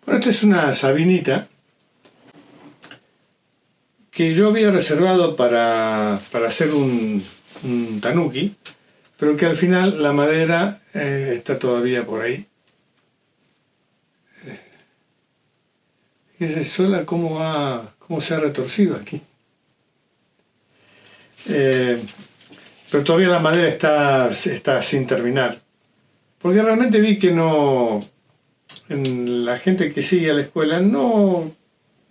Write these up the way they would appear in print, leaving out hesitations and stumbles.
Bueno, esta es una sabinita que yo había reservado para hacer un tanuki, pero que al final la madera está todavía por ahí. Fíjese sola cómo se ha retorcido aquí. Pero todavía la madera está sin terminar. Porque realmente vi que en la gente que sigue a la escuela no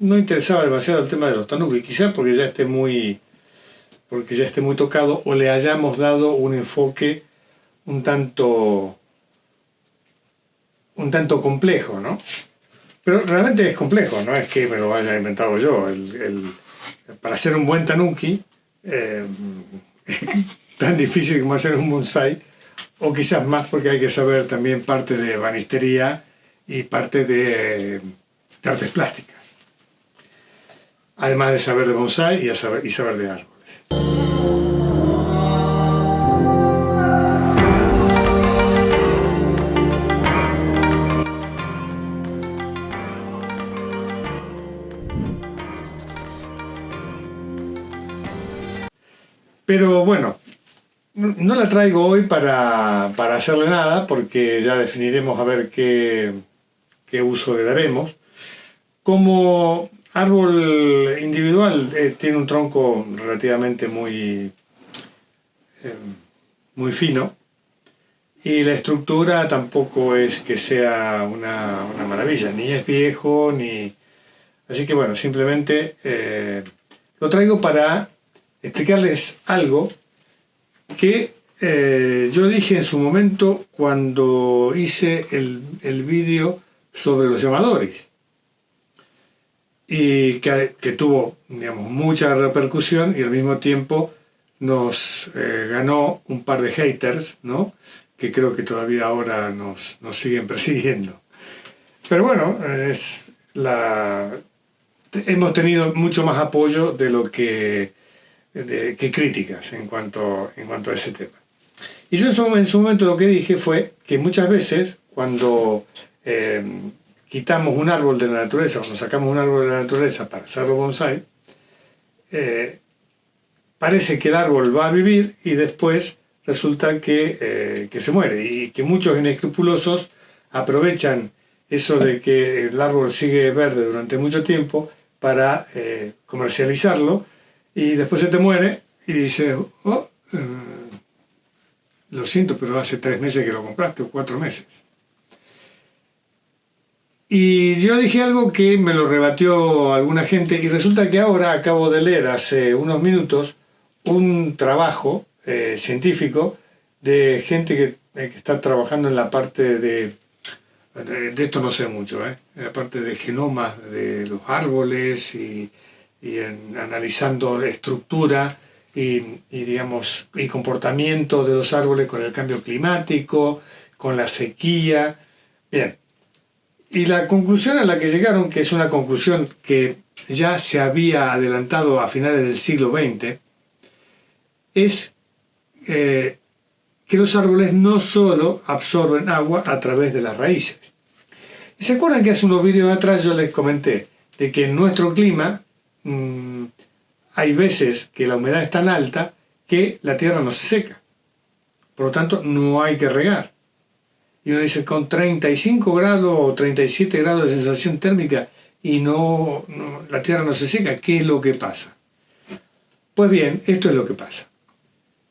interesaba demasiado el tema de los tanuki, quizás porque ya esté muy tocado o le hayamos dado un enfoque un tanto complejo, ¿no? Pero realmente es complejo, no es que me lo haya inventado yo. Para hacer un buen tanuki es tan difícil como hacer un bonsai, o quizás más porque hay que saber también parte de ebanistería y parte de artes plásticas, además de saber de bonsai y saber de árboles. Pero bueno, no la traigo hoy para hacerle nada, porque ya definiremos a ver qué uso le daremos. Como árbol individual tiene un tronco relativamente muy fino, y la estructura tampoco es que sea una maravilla, ni es viejo, así que bueno, simplemente lo traigo para explicarles algo que yo dije en su momento cuando hice el vídeo sobre los llamadores, y que tuvo, digamos, mucha repercusión, y al mismo tiempo nos ganó un par de haters, ¿no?, que creo que todavía ahora nos siguen persiguiendo. Pero bueno, hemos tenido mucho más apoyo de lo que críticas en cuanto a ese tema. Y yo en su momento lo que dije fue que muchas veces cuando quitamos un árbol de la naturaleza, o nos sacamos un árbol de la naturaleza para hacerlo bonsai, parece que el árbol va a vivir y después resulta que se muere, y que muchos inescrupulosos aprovechan eso de que el árbol sigue verde durante mucho tiempo para comercializarlo, y después se te muere y dices, lo siento, pero hace 3 meses que lo compraste, o 4 meses. Y yo dije algo que me lo rebatió alguna gente, y resulta que ahora acabo de leer hace unos minutos un trabajo científico de gente que está trabajando en la parte de esto no sé mucho, en la parte de genomas de los árboles, y analizando la estructura y comportamiento de los árboles con el cambio climático, con la sequía. Bien. Y la conclusión a la que llegaron, que es una conclusión que ya se había adelantado a finales del siglo XX, es que los árboles no solo absorben agua a través de las raíces. ¿Y se acuerdan que hace unos vídeos atrás yo les comenté de que en nuestro clima hay veces que la humedad es tan alta que la tierra no se seca? Por lo tanto, no hay que regar. Y uno dice, con 35 grados o 37 grados de sensación térmica y la tierra no se seca, ¿qué es lo que pasa? Pues bien, esto es lo que pasa.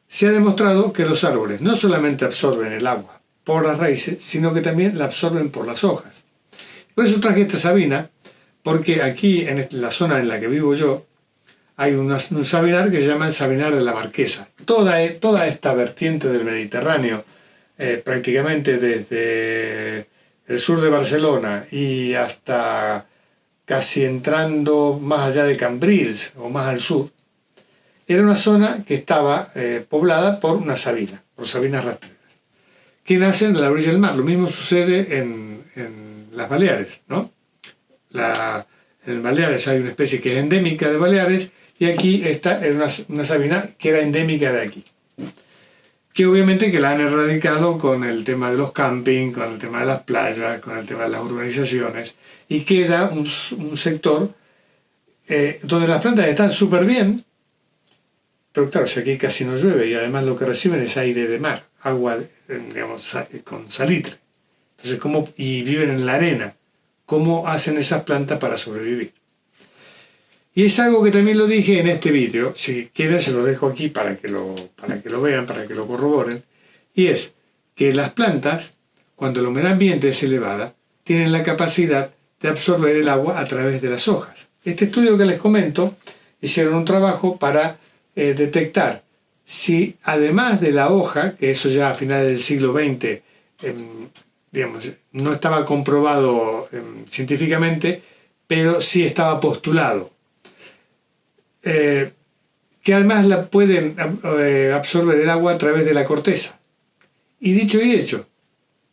Se ha demostrado que los árboles no solamente absorben el agua por las raíces, sino que también la absorben por las hojas. Por eso traje esta sabina, porque aquí en la zona en la que vivo yo hay un sabinar que se llama el sabinar de la Marquesa. Toda esta vertiente del Mediterráneo, prácticamente desde el sur de Barcelona y hasta casi entrando más allá de Cambrils o más al sur, era una zona que estaba poblada por una sabina, por sabinas rastreras, que nacen a la orilla del mar. Lo mismo sucede en las Baleares, ¿no? En Baleares hay una especie que es endémica de Baleares, y aquí esta es una sabina que era endémica de aquí. que obviamente que la han erradicado con el tema de los camping, con el tema de las playas, con el tema de las urbanizaciones, y queda un sector donde las plantas están súper bien, pero claro, si aquí casi no llueve y además lo que reciben es aire de mar, agua, digamos, con salitre. Entonces, y viven en la arena, ¿cómo hacen esas plantas para sobrevivir? Y es algo que también lo dije en este vídeo, si quieren se lo dejo aquí para que lo vean, para que lo corroboren, y es que las plantas, cuando la humedad ambiente es elevada, tienen la capacidad de absorber el agua a través de las hojas. Este estudio que les comento, hicieron un trabajo para detectar si además de la hoja, que eso ya a finales del siglo XX, digamos, no estaba comprobado científicamente, pero sí estaba postulado, que además pueden absorber el agua a través de la corteza. Y dicho y hecho,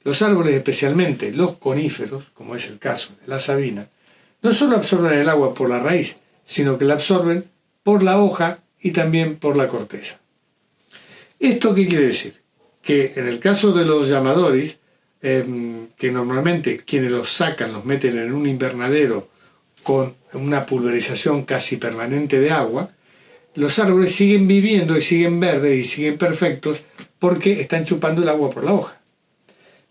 los árboles, especialmente los coníferos, como es el caso de la sabina, no solo absorben el agua por la raíz, sino que la absorben por la hoja y también por la corteza. ¿Esto qué quiere decir? Que en el caso de los llamadoris, que normalmente quienes los sacan los meten en un invernadero con una pulverización casi permanente de agua, los árboles siguen viviendo y siguen verdes y siguen perfectos porque están chupando el agua por la hoja.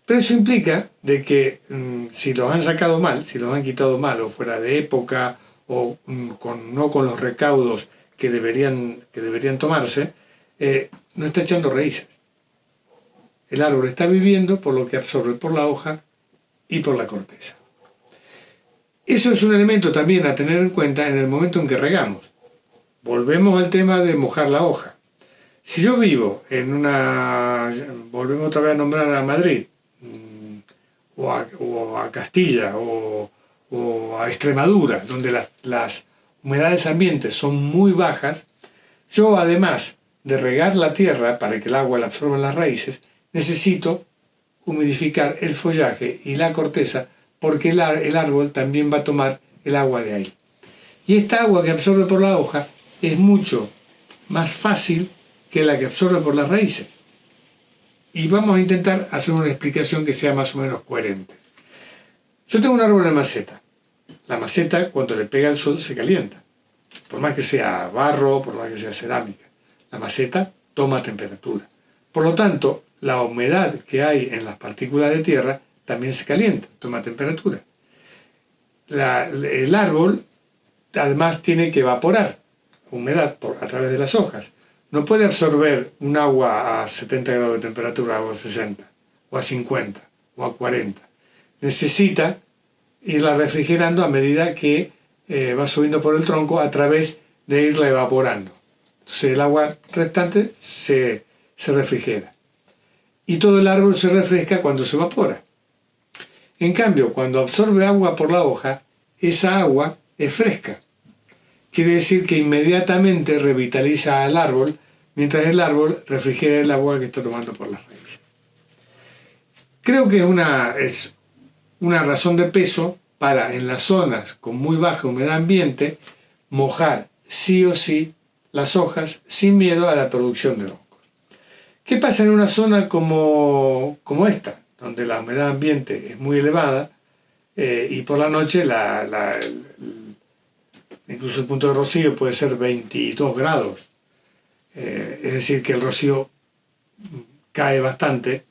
Pero eso implica de que si los han sacado mal, si los han quitado mal o fuera de época o no con los recaudos que deberían tomarse, no está echando raíces. El árbol está viviendo por lo que absorbe por la hoja y por la corteza. Eso es un elemento también a tener en cuenta en el momento en que regamos. Volvemos al tema de mojar la hoja. Si yo vivo volvemos otra vez a nombrar a Madrid, o a Castilla, o a Extremadura, donde las humedades ambientes son muy bajas, yo además de regar la tierra para que el agua la absorban las raíces, necesito humidificar el follaje y la corteza porque el árbol también va a tomar el agua de ahí. Y esta agua que absorbe por la hoja es mucho más fácil que la que absorbe por las raíces. Y vamos a intentar hacer una explicación que sea más o menos coherente. Yo tengo un árbol de maceta. La maceta, cuando le pega el sol, se calienta. Por más que sea barro, por más que sea cerámica. La maceta toma temperatura. Por lo tanto, la humedad que hay en las partículas de tierra también se calienta, toma temperatura. El árbol además tiene que evaporar humedad a través de las hojas. No puede absorber un agua a 70 grados de temperatura o a 60, o a 50, o a 40. Necesita irla refrigerando a medida que va subiendo por el tronco a través de irla evaporando. Entonces el agua restante se refrigera. Y todo el árbol se refresca cuando se evapora. En cambio, cuando absorbe agua por la hoja, esa agua es fresca. Quiere decir que inmediatamente revitaliza al árbol, mientras el árbol refrigera el agua que está tomando por las raíces. Creo que es una razón de peso para, en las zonas con muy baja humedad ambiente, mojar sí o sí las hojas sin miedo a la producción de hongos. ¿Qué pasa en una zona como esta, donde la humedad ambiente es muy elevada y por la noche incluso el punto de rocío puede ser 22 grados? Es decir, que el rocío cae bastante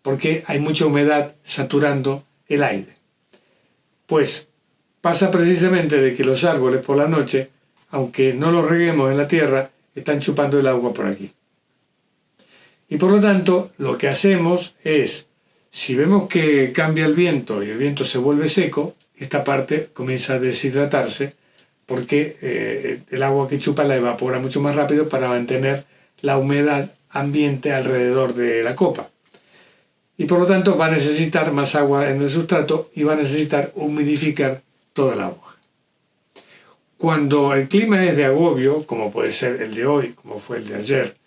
porque hay mucha humedad saturando el aire. Pues pasa precisamente de que los árboles por la noche, aunque no los reguemos en la tierra, están chupando el agua por aquí. Y por lo tanto, lo que hacemos es, si vemos que cambia el viento y el viento se vuelve seco, esta parte comienza a deshidratarse porque el agua que chupa la evapora mucho más rápido para mantener la humedad ambiente alrededor de la copa. Y por lo tanto va a necesitar más agua en el sustrato y va a necesitar humidificar toda la hoja. Cuando el clima es de agobio, como puede ser el de hoy, como fue el de ayer,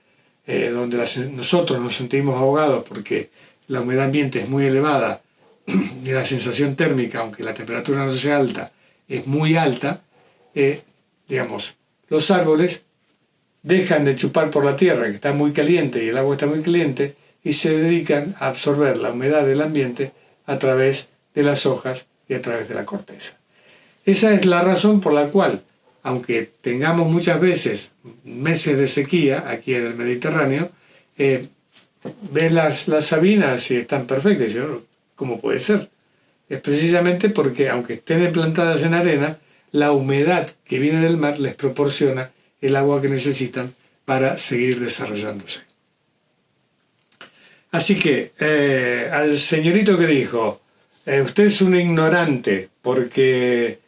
donde nosotros nos sentimos ahogados porque la humedad ambiente es muy elevada y la sensación térmica, aunque la temperatura no sea alta, es muy alta, los árboles dejan de chupar por la tierra, que está muy caliente y el agua está muy caliente, y se dedican a absorber la humedad del ambiente a través de las hojas y a través de la corteza. Esa es la razón por la cual, aunque tengamos muchas veces meses de sequía aquí en el Mediterráneo, ves las sabinas y están perfectas. ¿Cómo puede ser? Es precisamente porque, aunque estén plantadas en arena, la humedad que viene del mar les proporciona el agua que necesitan para seguir desarrollándose. Así que al señorito que dijo, usted es un ignorante porque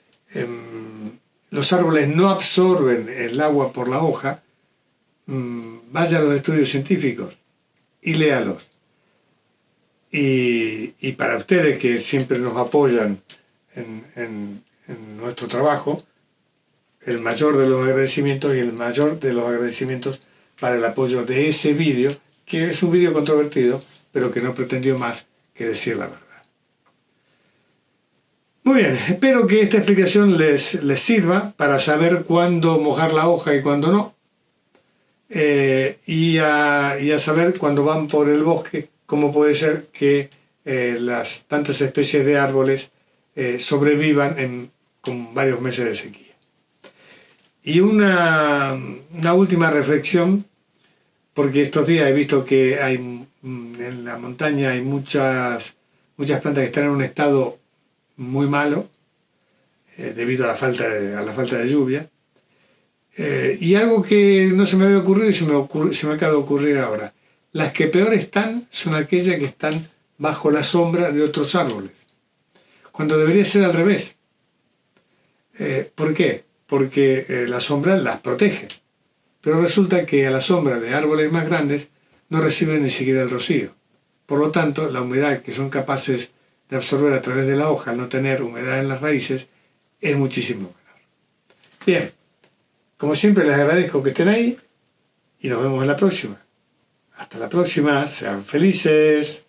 los árboles no absorben el agua por la hoja, vaya a los estudios científicos y léalos. Y para ustedes que siempre nos apoyan en nuestro trabajo, el mayor de los agradecimientos y el mayor de los agradecimientos para el apoyo de ese vídeo, que es un vídeo controvertido, pero que no pretendió más que decir la verdad. Muy bien, espero que esta explicación les sirva para saber cuándo mojar la hoja y cuándo no, y a saber cuando van por el bosque cómo puede ser que las tantas especies de árboles sobrevivan con varios meses de sequía. Y una última reflexión, porque estos días he visto que en la montaña hay muchas plantas que están en un estado muy malo debido a la falta de lluvia. Y algo que no se me había ocurrido y se me acaba de ocurrir ahora. Las que peor están son aquellas que están bajo la sombra de otros árboles, cuando debería ser al revés. ¿Por qué? Porque la sombra las protege, pero resulta que a la sombra de árboles más grandes no reciben ni siquiera el rocío. Por lo tanto, la humedad que son capaces de absorber a través de la hoja, al no tener humedad en las raíces, es muchísimo menor. Bien, como siempre les agradezco que estén ahí y nos vemos en la próxima. Hasta la próxima, sean felices.